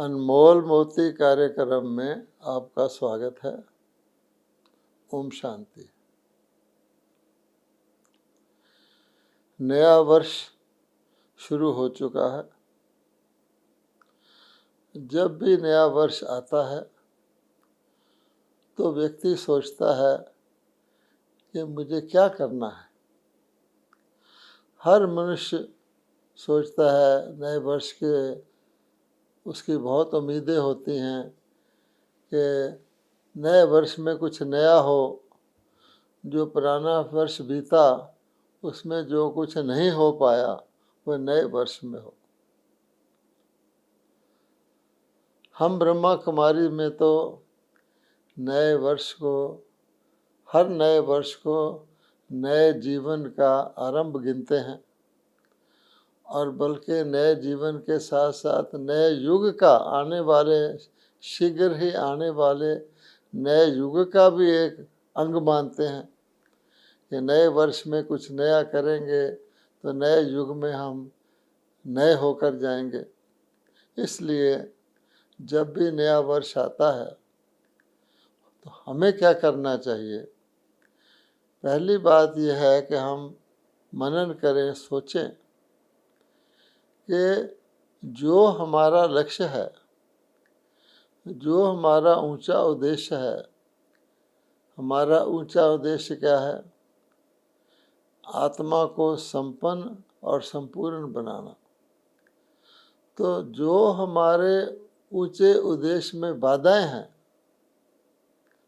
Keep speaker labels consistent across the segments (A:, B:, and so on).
A: अनमोल मोती कार्यक्रम में आपका स्वागत है। ओम शांति। नया वर्ष शुरू हो चुका है। जब भी नया वर्ष आता है तो व्यक्ति सोचता है कि मुझे क्या करना है। हर मनुष्य सोचता है नए वर्ष के उसकी बहुत उम्मीदें होती हैं कि नए वर्ष में कुछ नया हो, जो पुराना वर्ष बीता उसमें जो कुछ नहीं हो पाया वह नए वर्ष में हो। हम ब्रह्मा कुमारी में तो हर नए वर्ष को नए जीवन का आरंभ गिनते हैं, और बल्कि नए जीवन के साथ साथ नए युग का शीघ्र ही आने वाले नए युग का भी एक अंग मानते हैं कि नए वर्ष में कुछ नया करेंगे तो नए युग में हम नए होकर जाएंगे। इसलिए जब भी नया वर्ष आता है तो हमें क्या करना चाहिए? पहली बात यह है कि हम मनन करें, सोचें कि जो हमारा लक्ष्य है, जो हमारा ऊंचा उद्देश्य है, हमारा ऊंचा उद्देश्य क्या है? आत्मा को संपन्न और संपूर्ण बनाना। तो जो हमारे ऊंचे उद्देश्य में बाधाएं हैं,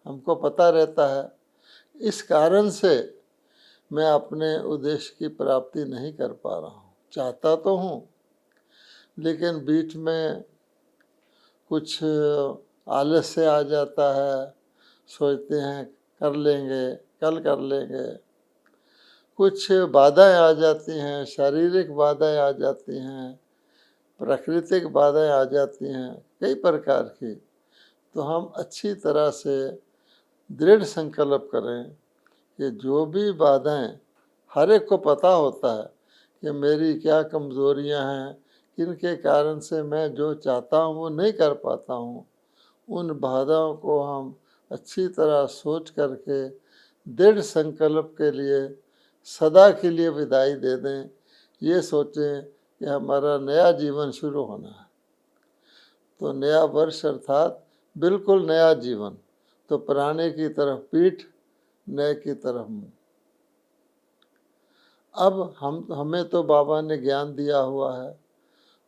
A: हमको पता रहता है, इस कारण से मैं अपने उद्देश्य की प्राप्ति नहीं कर पा रहा हूँ। चाहता तो हूँ, लेकिन बीच में कुछ आलस्य आ जाता है। सोचते हैं कर लेंगे, कल कर लेंगे। कुछ बाधाएं आ जाती हैं, शारीरिक बाधाएं आ जाती हैं, प्राकृतिक बाधाएं आ जाती हैं, कई प्रकार की। तो हम अच्छी तरह से दृढ़ संकल्प करें कि जो भी बाधाएं, हर एक को पता होता है कि मेरी क्या कमज़ोरियां हैं, किनके कारण से मैं जो चाहता हूँ वो नहीं कर पाता हूँ। उन बाधाओं को हम अच्छी तरह सोच करके दृढ़ संकल्प के लिए सदा के लिए विदाई दे दें। ये सोचें कि हमारा नया जीवन शुरू होना है। तो नया वर्ष अर्थात बिल्कुल नया जीवन। तो पुराने की तरफ पीठ, नए की तरफ मुँह। अब हमें तो बाबा ने ज्ञान दिया हुआ है,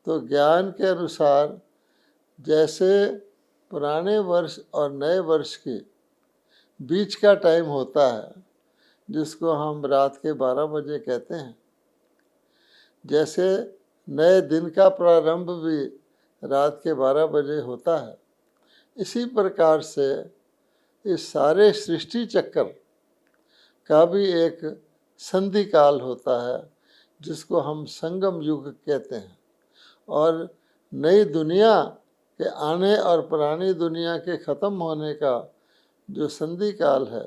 A: तो ज्ञान के अनुसार जैसे पुराने वर्ष और नए वर्ष के बीच का टाइम होता है, जिसको हम रात के 12 बजे कहते हैं, जैसे नए दिन का प्रारंभ भी रात के 12 बजे होता है, इसी प्रकार से इस सारे सृष्टि चक्र का भी एक संधि काल होता है, जिसको हम संगम युग कहते हैं। और नई दुनिया के आने और पुरानी दुनिया के ख़त्म होने का जो संधि काल है,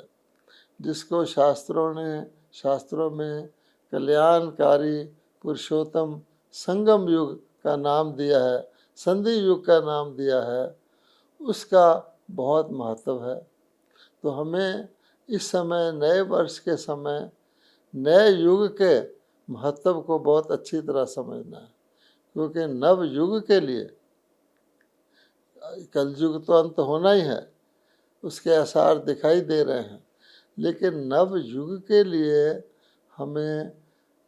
A: जिसको शास्त्रों में कल्याणकारी पुरुषोत्तम संगम युग का नाम दिया है, संधि युग का नाम दिया है, उसका बहुत महत्व है। तो हमें इस समय नए वर्ष के समय नए युग के महत्व को बहुत अच्छी तरह समझना है, क्योंकि नव युग के लिए कलयुग तो अंत होना ही है, उसके आसार दिखाई दे रहे हैं, लेकिन नव युग के लिए हमें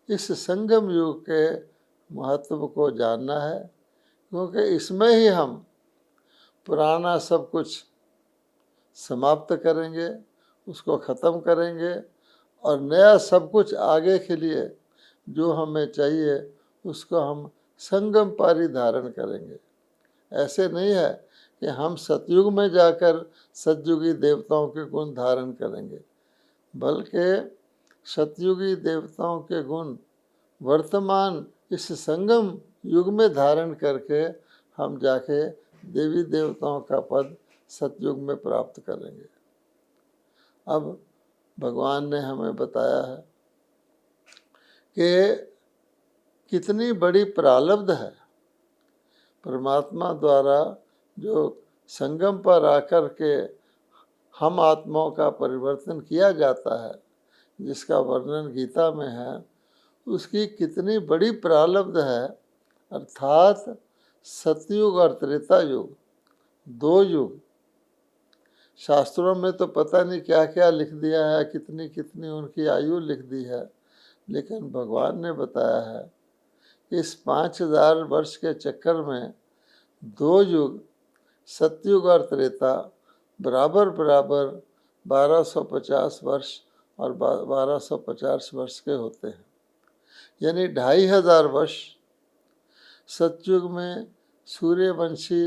A: इस संगम युग के महत्व को जानना है, क्योंकि इसमें ही हम पुराना सब कुछ समाप्त करेंगे, उसको ख़त्म करेंगे, और नया सब कुछ आगे के लिए जो हमें चाहिए उसको हम संगम पारी धारण करेंगे। ऐसे नहीं है कि हम सतयुग में जाकर सतयुगी देवताओं के गुण धारण करेंगे, बल्कि सतयुगी देवताओं के गुण वर्तमान इस संगम युग में धारण करके हम जाके देवी देवताओं का पद सतयुग में प्राप्त करेंगे। अब भगवान ने हमें बताया है कि कितनी बड़ी प्रारब्ध है। परमात्मा द्वारा जो संगम पर आकर के हम आत्माओं का परिवर्तन किया जाता है, जिसका वर्णन गीता में है, उसकी कितनी बड़ी प्रारब्ध है। अर्थात सतयुग और त्रेता युग, दो युग। शास्त्रों में तो पता नहीं क्या क्या लिख दिया है, कितनी कितनी उनकी आयु लिख दी है, लेकिन भगवान ने बताया है कि इस 5000 वर्ष के चक्कर में दो युग, सतयुग और त्रेता, बराबर बराबर 1250 वर्ष और 1250 वर्ष के होते हैं। यानी 2500 वर्ष सतयुग में सूर्यवंशी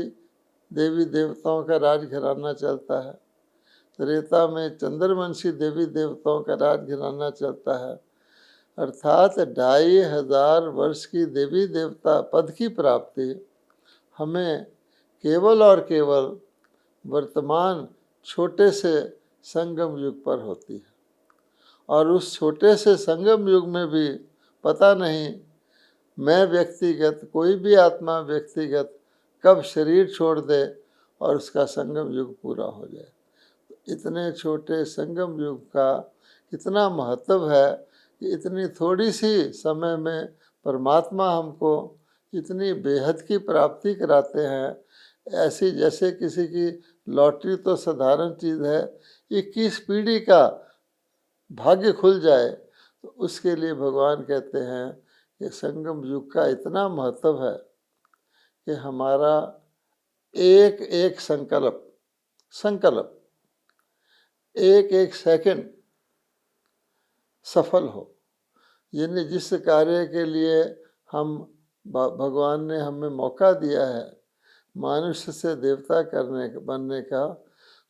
A: देवी देवताओं का राजघराना चलता है, त्रेता में चंद्रवंशी देवी देवताओं का राजघराना चलता है। अर्थात 2500 वर्ष की देवी देवता पद की प्राप्ति हमें केवल और केवल वर्तमान छोटे से संगम युग पर होती है। और उस छोटे से संगम युग में भी पता नहीं मैं व्यक्तिगत, कोई भी आत्मा व्यक्तिगत कब शरीर छोड़ दे और उसका संगम युग पूरा हो जाए। इतने छोटे संगम युग का कितना महत्व है कि इतनी थोड़ी सी समय में परमात्मा हमको इतनी बेहद की प्राप्ति कराते हैं। ऐसी जैसे किसी की लॉटरी तो साधारण चीज़ है, 21 पीढ़ी का भाग्य खुल जाए, तो उसके लिए भगवान कहते हैं कि संगम युग का इतना महत्व है कि हमारा एक एक संकल्प एक एक सेकंड सफल हो। यानी जिस कार्य के लिए हम भगवान ने हमें मौका दिया है मनुष्य से देवता बनने का,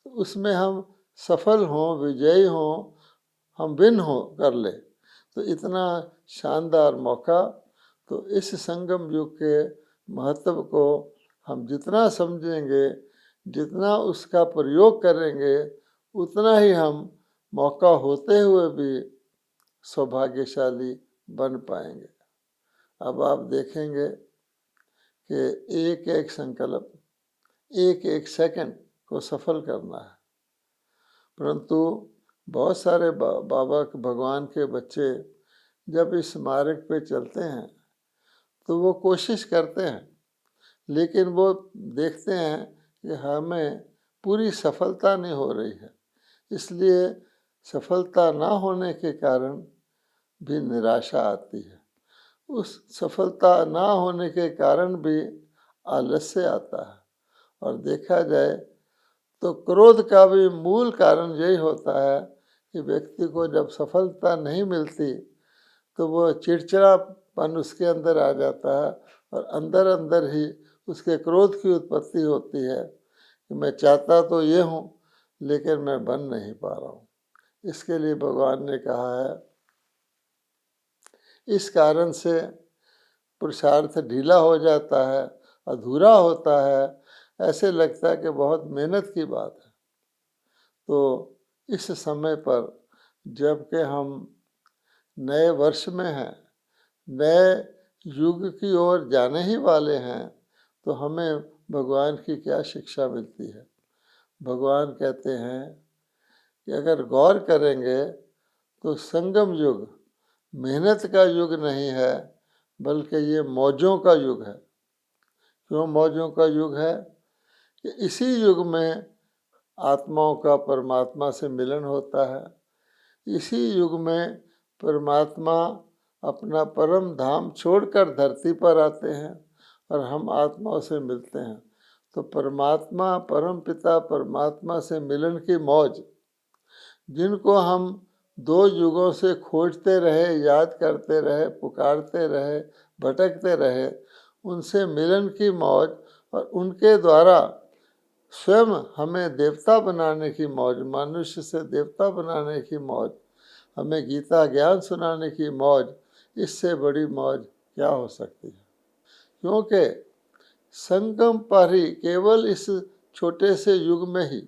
A: तो उसमें हम सफल हों, विजयी हों, हम विन हो कर ले, तो इतना शानदार मौका। तो इस संगम युग के महत्व को हम जितना समझेंगे, जितना उसका प्रयोग करेंगे, उतना ही हम मौका होते हुए भी सौभाग्यशाली बन पाएंगे। अब आप देखेंगे कि एक एक संकल्प, एक एक सेकंड को सफल करना है। परंतु बहुत सारे बाबा भगवान के बच्चे जब इस मार्ग पे चलते हैं तो वो कोशिश करते हैं, लेकिन वो देखते हैं कि हमें पूरी सफलता नहीं हो रही है। इसलिए सफलता ना होने के कारण भी निराशा आती है। उस सफलता ना होने के कारण भी आलस्य आता है। और देखा जाए तो क्रोध का भी मूल कारण यही होता है कि व्यक्ति को जब सफलता नहीं मिलती तो वो चिड़चिड़ापन उसके अंदर आ जाता है और अंदर अंदर ही उसके क्रोध की उत्पत्ति होती है कि मैं चाहता तो ये हूँ लेकिन मैं बन नहीं पा रहा हूँ। इसके लिए भगवान ने कहा है, इस कारण से पुरुषार्थ ढीला हो जाता है, अधूरा होता है, ऐसे लगता है कि बहुत मेहनत की बात है। तो इस समय पर जबकि हम नए वर्ष में हैं, नए युग की ओर जाने ही वाले हैं, तो हमें भगवान की क्या शिक्षा मिलती है। भगवान कहते हैं कि अगर गौर करेंगे तो संगम युग मेहनत का युग नहीं है, बल्कि ये मौजों का युग है। क्यों मौजों का युग है? कि इसी युग में आत्माओं का परमात्मा से मिलन होता है। इसी युग में परमात्मा अपना परम धाम छोड़कर धरती पर आते हैं और हम आत्माओं से मिलते हैं। तो परमात्मा, परम पिता परमात्मा से मिलन की मौज, जिनको हम 2 युगों से खोजते रहे, याद करते रहे, पुकारते रहे, भटकते रहे, उनसे मिलन की मौज और उनके द्वारा स्वयं हमें देवता बनाने की मौज, मनुष्य से देवता बनाने की मौज, हमें गीता ज्ञान सुनाने की मौज, इससे बड़ी मौज क्या हो सकती है। क्योंकि संगम पर ही, केवल इस छोटे से युग में ही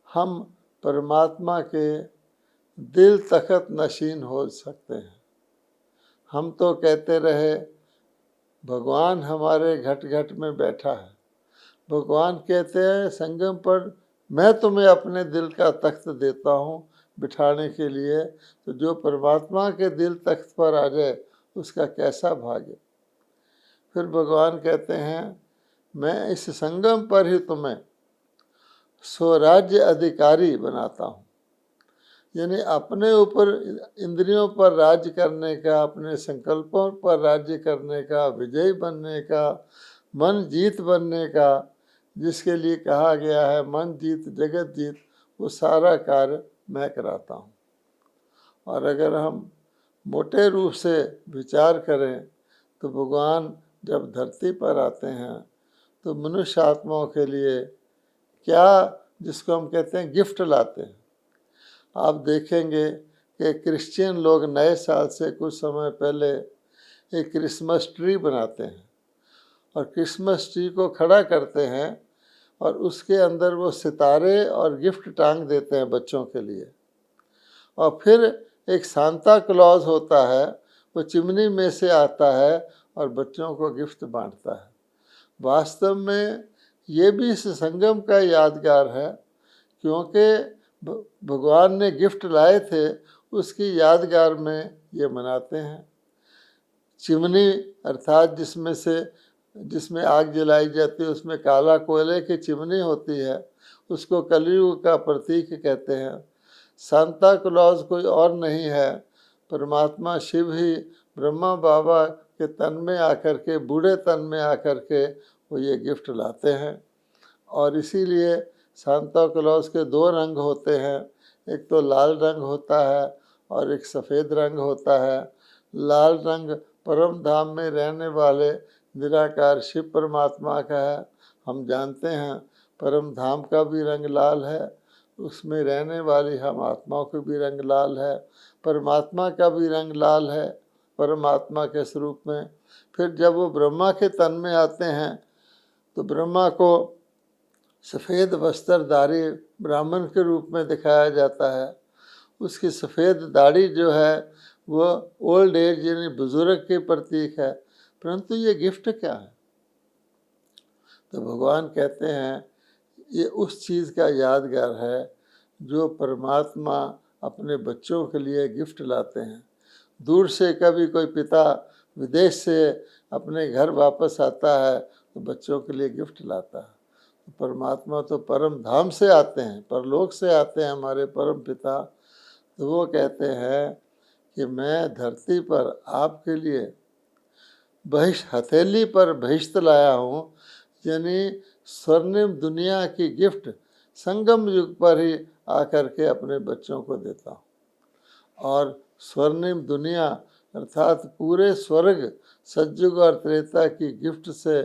A: हम परमात्मा के दिल तखत नशीन हो सकते हैं। हम तो कहते रहे भगवान हमारे घट घट में बैठा है, भगवान कहते हैं संगम पर मैं तुम्हें अपने दिल का तख्त देता हूँ बिठाने के लिए, तो जो परमात्मा के दिल तख्त पर आ जाए उसका कैसा भाग्य। फिर भगवान कहते हैं मैं इस संगम पर ही तुम्हें स्वराज्य अधिकारी बनाता हूँ, यानी अपने ऊपर इंद्रियों पर राज्य करने का, अपने संकल्पों पर राज्य करने का, विजयी बनने का, मन जीत बनने का, जिसके लिए कहा गया है मन जीत जगत जीत, वो सारा कार्य मैं कराता हूँ। और अगर हम मोटे रूप से विचार करें तो भगवान जब धरती पर आते हैं तो मनुष्य आत्माओं के लिए क्या, जिसको हम कहते हैं गिफ्ट लाते हैं। आप देखेंगे कि क्रिश्चियन लोग नए साल से कुछ समय पहले एक क्रिसमस ट्री बनाते हैं और क्रिसमस ट्री को खड़ा करते हैं और उसके अंदर वो सितारे और गिफ्ट टांग देते हैं बच्चों के लिए। और फिर एक सांता क्लॉज होता है, वो चिमनी में से आता है और बच्चों को गिफ्ट बांटता है। वास्तव में ये भी इस संगम का यादगार है, क्योंकि भगवान ने गिफ्ट लाए थे उसकी यादगार में ये मनाते हैं। चिमनी अर्थात जिसमें आग जलाई जाती है, उसमें काला कोयले की चिमनी होती है, उसको कलयुग का प्रतीक कहते हैं। सांता क्लॉज कोई और नहीं है, परमात्मा शिव ही ब्रह्मा बाबा के तन में आकर के, बूढ़े तन में आकर के वो ये गिफ्ट लाते हैं। और इसीलिए सांता क्लॉज के दो रंग होते हैं, एक तो लाल रंग होता है और एक सफ़ेद रंग होता है। लाल रंग परम धाम में रहने वाले निराकार शिव परमात्मा का है। हम जानते हैं परम धाम का भी रंग लाल है, उसमें रहने वाली हम आत्माओं का भी रंग लाल है, परमात्मा का भी रंग लाल है परमात्मा के स्वरूप में। फिर जब वो ब्रह्मा के तन में आते हैं तो ब्रह्मा को सफ़ेद वस्त्रधारी ब्राह्मण के रूप में दिखाया जाता है। उसकी सफ़ेद दाढ़ी जो है वो ओल्ड एज यानी बुजुर्ग के प्रतीक है। परंतु ये गिफ्ट क्या है? तो भगवान कहते हैं ये उस चीज़ का यादगार है जो परमात्मा अपने बच्चों के लिए गिफ्ट लाते हैं। दूर से कभी कोई पिता विदेश से अपने घर वापस आता है तो बच्चों के लिए गिफ्ट लाता है। परमात्मा तो परम धाम से आते हैं, परलोक से आते हैं हमारे परम पिता, तो वो कहते हैं कि मैं धरती पर आपके लिए हथेली पर बहिश्त लाया हूँ, यानी स्वर्णिम दुनिया की गिफ्ट संगम युग पर ही आकर के अपने बच्चों को देता हूँ। और स्वर्णिम दुनिया अर्थात पूरे स्वर्ग सतयुग और त्रेता की गिफ्ट से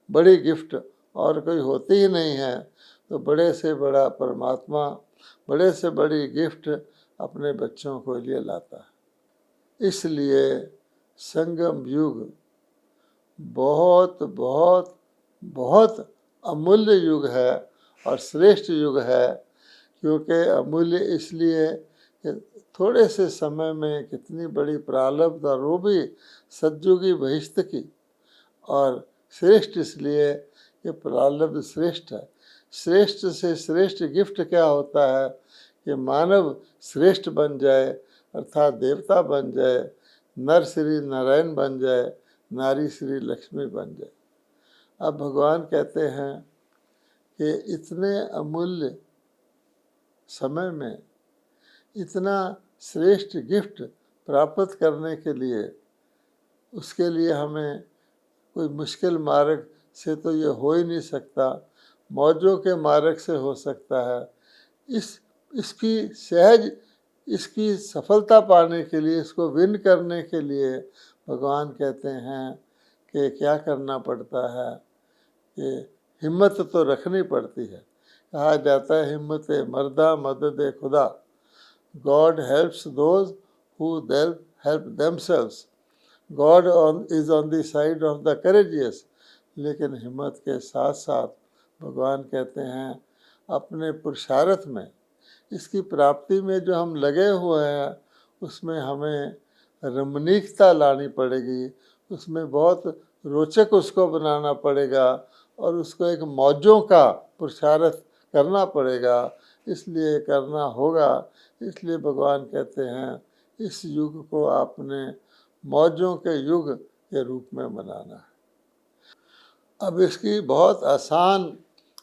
A: बड़ी गिफ्ट और कोई होती ही नहीं है। तो बड़े से बड़ा परमात्मा बड़े से बड़ी गिफ्ट अपने बच्चों को लिए लाता है। इसलिए संगम युग बहुत बहुत बहुत अमूल्य युग है और श्रेष्ठ युग है। क्योंकि अमूल्य इसलिए कि थोड़े से समय में कितनी बड़ी प्रारब्ध, और वो भी सतयुगी बहिश्त की। और श्रेष्ठ इसलिए कि प्रारब्ध श्रेष्ठ है। श्रेष्ठ से श्रेष्ठ गिफ्ट क्या होता है कि मानव श्रेष्ठ बन जाए, अर्थात देवता बन जाए, नर श्री नारायण बन जाए, नारी श्री लक्ष्मी बन जाए। अब भगवान कहते हैं कि इतने अमूल्य समय में इतना श्रेष्ठ गिफ्ट प्राप्त करने के लिए, उसके लिए हमें कोई मुश्किल मार्ग से तो ये हो ही नहीं सकता, मौजों के मार्ग से हो सकता है। इसकी सफलता पाने के लिए, इसको विन करने के लिए भगवान कहते हैं कि क्या करना पड़ता है कि हिम्मत तो रखनी पड़ती है। कहा जाता है हिम्मत मर्दा मदद खुदा, God helps those who help themselves, God is on the side of the courageous. लेकिन हिम्मत के साथ साथ भगवान कहते हैं अपने पुरुषार्थ में, इसकी प्राप्ति में जो हम लगे हुए हैं उसमें हमें रमणीकता लानी पड़ेगी, उसमें बहुत रोचक उसको बनाना पड़ेगा और उसको एक मौजों का पुरुषार्थ करना पड़ेगा, इसलिए करना होगा। इसलिए भगवान कहते हैं इस युग को आपने मौजों के युग के रूप में मनाना है। अब इसकी बहुत आसान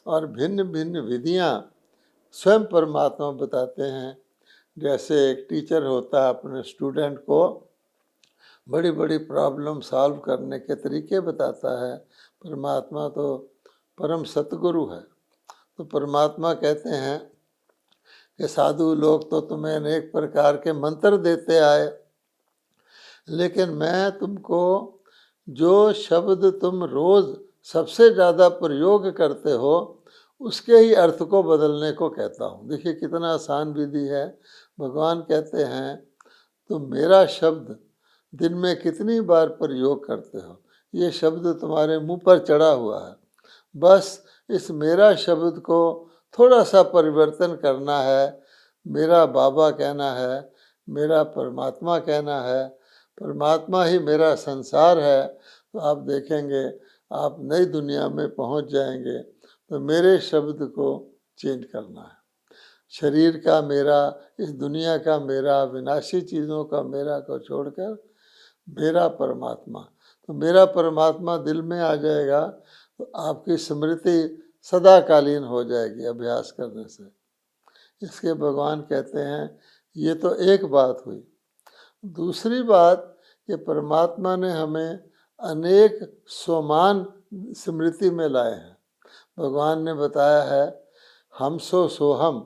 A: और भिन्न भिन्न विधियां स्वयं परमात्मा बताते हैं। जैसे एक टीचर होता है, अपने स्टूडेंट को बड़ी बड़ी प्रॉब्लम सॉल्व करने के तरीके बताता है। परमात्मा तो परम सतगुरु है। तो परमात्मा कहते हैं कि साधु लोग तो तुम्हें अनेक प्रकार के मंत्र देते आए, लेकिन मैं तुमको जो शब्द तुम रोज सबसे ज़्यादा प्रयोग करते हो उसके ही अर्थ को बदलने को कहता हूँ। देखिए कितना आसान विधि है। भगवान कहते हैं तुम मेरा शब्द दिन में कितनी बार प्रयोग करते हो, ये शब्द तुम्हारे मुंह पर चढ़ा हुआ है। बस इस मेरा शब्द को थोड़ा सा परिवर्तन करना है। मेरा बाबा कहना है, मेरा परमात्मा कहना है, परमात्मा ही मेरा संसार है। तो आप देखेंगे आप नई दुनिया में पहुंच जाएंगे। तो मेरे शब्द को चेंज करना है। शरीर का मेरा, इस दुनिया का मेरा, विनाशी चीज़ों का मेरा को छोड़कर मेरा परमात्मा। तो मेरा परमात्मा दिल में आ जाएगा तो आपकी स्मृति सदाकालीन हो जाएगी अभ्यास करने से। इसके भगवान कहते हैं ये तो एक बात हुई। दूसरी बात कि परमात्मा ने हमें अनेक स्वमान स्मृति में लाए हैं। भगवान ने बताया है हम सो सोहम,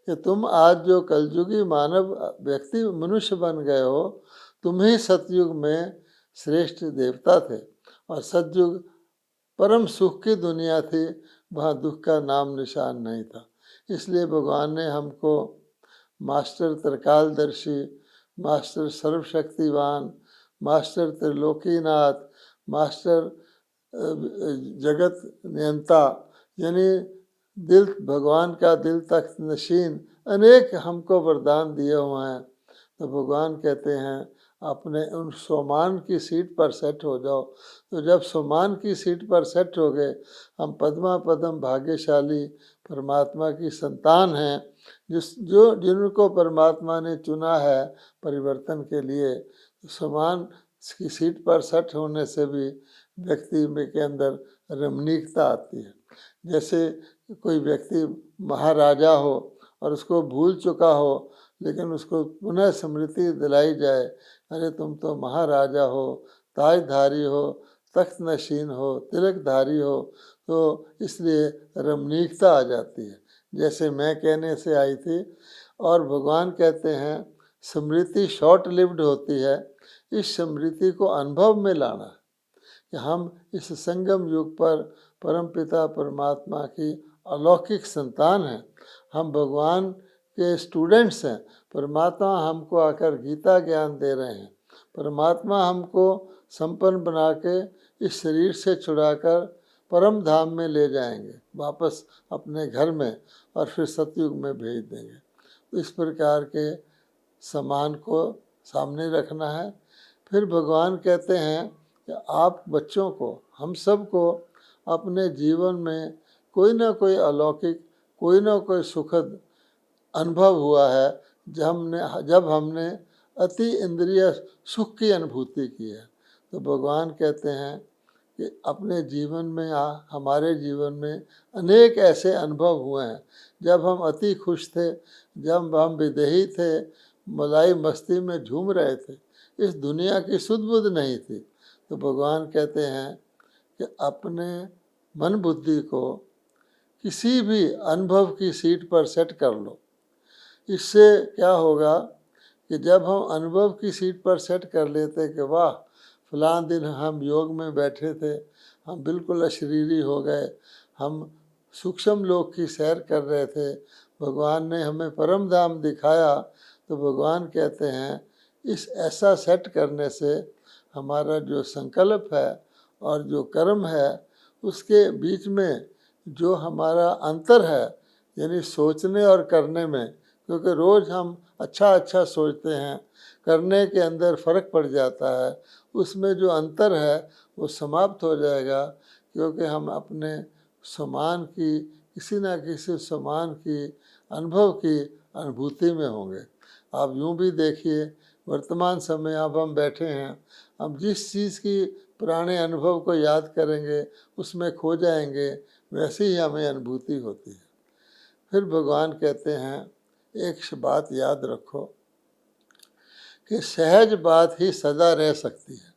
A: कि तुम आज जो कलयुगी मानव व्यक्ति मनुष्य बन गए हो, तुम ही सतयुग में श्रेष्ठ देवता थे। और सतयुग परम सुख की दुनिया थी, वहाँ दुख का नाम निशान नहीं था। इसलिए भगवान ने हमको मास्टर त्रिकालदर्शी, मास्टर सर्वशक्तिवान, मास्टर त्रिलोकीनाथ, मास्टर जगत नियंता, यानी दिल भगवान का दिल तख्त नशीन, अनेक हमको वरदान दिए हुए हैं। तो भगवान कहते हैं अपने उन सोमान की सीट पर सेट हो जाओ। तो जब सोमान की सीट पर सेट हो गए, हम पद्मा पदम भाग्यशाली परमात्मा की संतान हैं, जिनको परमात्मा ने चुना है परिवर्तन के लिए। सोमान की सीट पर सेट होने से भी व्यक्ति के अंदर रमणीकता आती है। जैसे कोई व्यक्ति महाराजा हो और उसको भूल चुका हो, लेकिन उसको पुनः स्मृति दिलाई जाए, अरे तुम तो महाराजा हो, ताजधारी हो, तख्त नशीन हो, तिलकधारी हो, तो इसलिए रमणीकता आ जाती है। जैसे मैं कहने से आई थी। और भगवान कहते हैं स्मृति शॉर्ट लिव्ड होती है। इस स्मृति को अनुभव में लाना है कि हम इस संगम युग पर परमपिता परमात्मा की अलौकिक संतान हैं। हम भगवान के स्टूडेंट्स हैं। परमात्मा हमको आकर गीता ज्ञान दे रहे हैं। परमात्मा हमको संपन्न बना के इस शरीर से छुड़ाकर परम धाम में ले जाएंगे, वापस अपने घर में, और फिर सतयुग में भेज देंगे। तो इस प्रकार के समान को सामने रखना है। फिर भगवान कहते हैं कि आप बच्चों को, हम सब को अपने जीवन में कोई ना कोई अलौकिक, कोई ना कोई सुखद अनुभव हुआ है जब हमने अति इंद्रिय सुख की अनुभूति की है। तो भगवान कहते हैं कि अपने जीवन में हमारे जीवन में अनेक ऐसे अनुभव हुए हैं जब हम अति खुश थे, जब हम विदेही थे, मलाई मस्ती में झूम रहे थे, इस दुनिया की सुध बुध नहीं थी। तो भगवान कहते हैं कि अपने मन बुद्धि को किसी भी अनुभव की सीट पर सेट कर लो। इससे क्या होगा कि जब हम अनुभव की सीट पर सेट कर लेते कि वाह फलां दिन हम योग में बैठे थे, हम बिल्कुल अशरीरी हो गए, हम सूक्ष्म लोक की सैर कर रहे थे, भगवान ने हमें परम धाम दिखाया। तो भगवान कहते हैं इस ऐसा सेट करने से हमारा जो संकल्प है और जो कर्म है उसके बीच में जो हमारा अंतर है, यानी सोचने और करने में, क्योंकि रोज़ हम अच्छा अच्छा सोचते हैं, करने के अंदर फ़र्क पड़ जाता है, उसमें जो अंतर है वो समाप्त हो जाएगा। क्योंकि हम अपने समान की, किसी न किसी समान की अनुभव की अनुभूति में होंगे। आप यूँ भी देखिए, वर्तमान समय अब हम बैठे हैं, हम जिस चीज़ की पुराने अनुभव को याद करेंगे उसमें खो जाएंगे, वैसे ही हमें अनुभूति होती है। फिर भगवान कहते हैं एक बात याद रखो कि सहज बात ही सदा रह सकती है,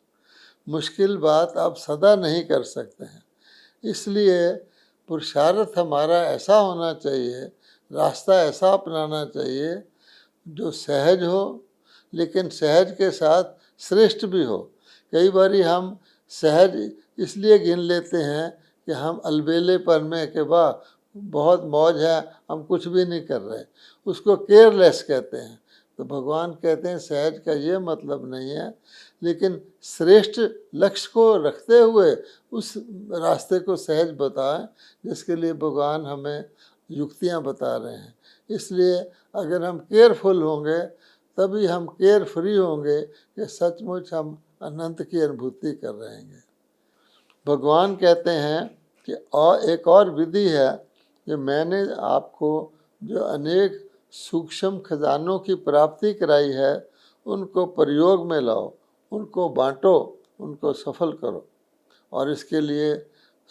A: मुश्किल बात आप सदा नहीं कर सकते हैं। इसलिए पुरुषार्थ हमारा ऐसा होना चाहिए, रास्ता ऐसा अपनाना चाहिए जो सहज हो, लेकिन सहज के साथ श्रेष्ठ भी हो। कई बारी हम सहज इसलिए गिन लेते हैं कि हम अलबेलेपन में कि वाह बहुत मौज है, हम कुछ भी नहीं कर रहे, उसको केयरलेस कहते हैं। तो भगवान कहते हैं सहज का ये मतलब नहीं है, लेकिन श्रेष्ठ लक्ष्य को रखते हुए उस रास्ते को सहज बताएं, जिसके लिए भगवान हमें युक्तियां बता रहे हैं। इसलिए अगर हम केयरफुल होंगे तभी हम केयर फ्री होंगे कि सचमुच हम अनंत की अनुभूति कर रहे हैं। भगवान कहते हैं कि एक और विधि है कि मैंने आपको जो अनेक सूक्ष्म खजानों की प्राप्ति कराई है उनको प्रयोग में लाओ, उनको बांटो, उनको सफल करो। और इसके लिए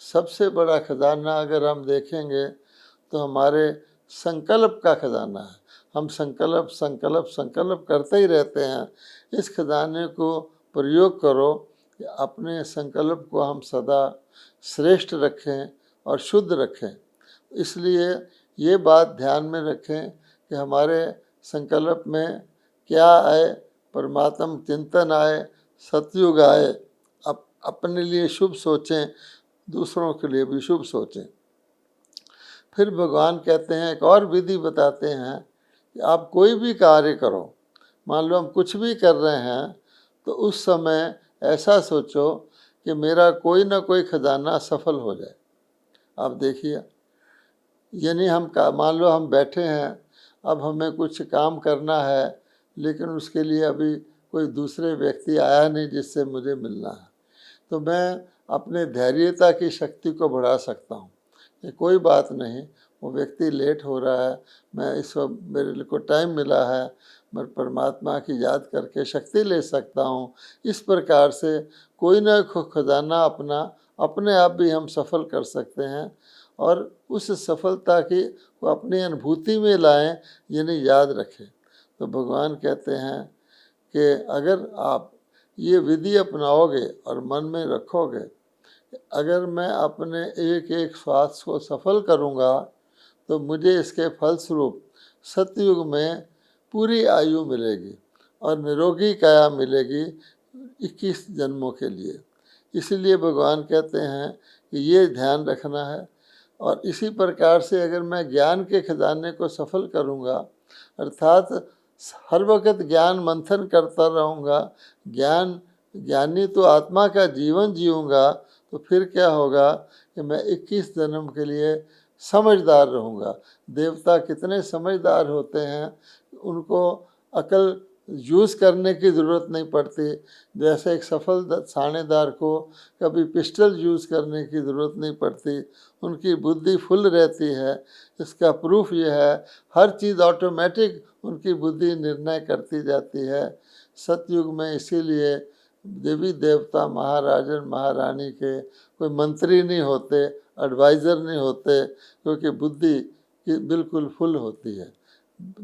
A: सबसे बड़ा खजाना अगर हम देखेंगे तो हमारे संकल्प का खजाना है। हम संकल्प संकल्प संकल्प करते ही रहते हैं। इस खजाने को प्रयोग करो कि अपने संकल्प को हम सदा श्रेष्ठ रखें और शुद्ध रखें। इसलिए ये बात ध्यान में रखें कि हमारे संकल्प में क्या आए, परमात्म चिंतन आए, सतयुग आए, अपने लिए शुभ सोचें, दूसरों के लिए भी शुभ सोचें। फिर भगवान कहते हैं एक और विधि बताते हैं कि आप कोई भी कार्य करो, मान लो हम कुछ भी कर रहे हैं तो उस समय ऐसा सोचो कि मेरा कोई ना कोई खजाना सफल हो जाए। आप देखिए, यानी हम मान लो हम बैठे हैं, अब हमें कुछ काम करना है, लेकिन उसके लिए अभी कोई दूसरे व्यक्ति आया नहीं जिससे मुझे मिलना है, तो मैं अपने धैर्यता की शक्ति को बढ़ा सकता हूँ कि कोई बात नहीं, वो व्यक्ति लेट हो रहा है, मैं इस वक्त मेरे को टाइम मिला है, मैं परमात्मा की याद करके शक्ति ले सकता हूँ। इस प्रकार से कोई ना कोई खजाना अपने आप भी हम सफल कर सकते हैं और उस सफलता की वो अपनी अनुभूति में लाएं, यानी याद रखें। तो भगवान कहते हैं कि अगर आप ये विधि अपनाओगे और मन में रखोगे, अगर मैं अपने एक एक श्वास को सफल करूँगा तो मुझे इसके फलस्वरूप सतयुग में पूरी आयु मिलेगी और निरोगी काया मिलेगी 21 जन्मों के लिए। इसीलिए भगवान कहते हैं कि ये ध्यान रखना है। और इसी प्रकार से अगर मैं ज्ञान के खजाने को सफल करूँगा, अर्थात हर वक्त ज्ञान मंथन करता रहूँगा, ज्ञानी तो आत्मा का जीवन जीऊँगा, तो फिर क्या होगा कि मैं 21 जन्म के लिए समझदार रहूँगा। देवता कितने समझदार होते हैं, उनको अकल यूज़ करने की ज़रूरत नहीं पड़ती। जैसे एक सफल थानेदार को कभी पिस्टल यूज़ करने की ज़रूरत नहीं पड़ती, उनकी बुद्धि फुल रहती है। इसका प्रूफ ये है, हर चीज़ ऑटोमेटिक उनकी बुद्धि निर्णय करती जाती है। सतयुग में इसीलिए देवी देवता महाराजन महारानी के कोई मंत्री नहीं होते, एडवाइज़र नहीं होते, क्योंकि बुद्धि की बिल्कुल फुल होती है।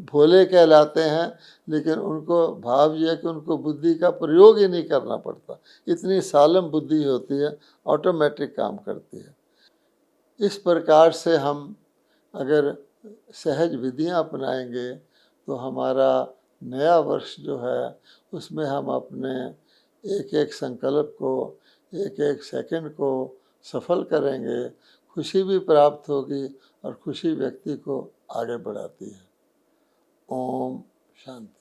A: भोले कहलाते हैं, लेकिन उनको भाव ये है कि उनको बुद्धि का प्रयोग ही नहीं करना पड़ता, इतनी सालम बुद्धि होती है, ऑटोमेटिक काम करती है। इस प्रकार से हम अगर सहज विधियां अपनाएंगे तो हमारा नया वर्ष जो है उसमें हम अपने एक एक संकल्प को, एक एक सेकंड को सफल करेंगे, खुशी भी प्राप्त होगी और खुशी व्यक्ति को आगे बढ़ाती है। ओम शांति।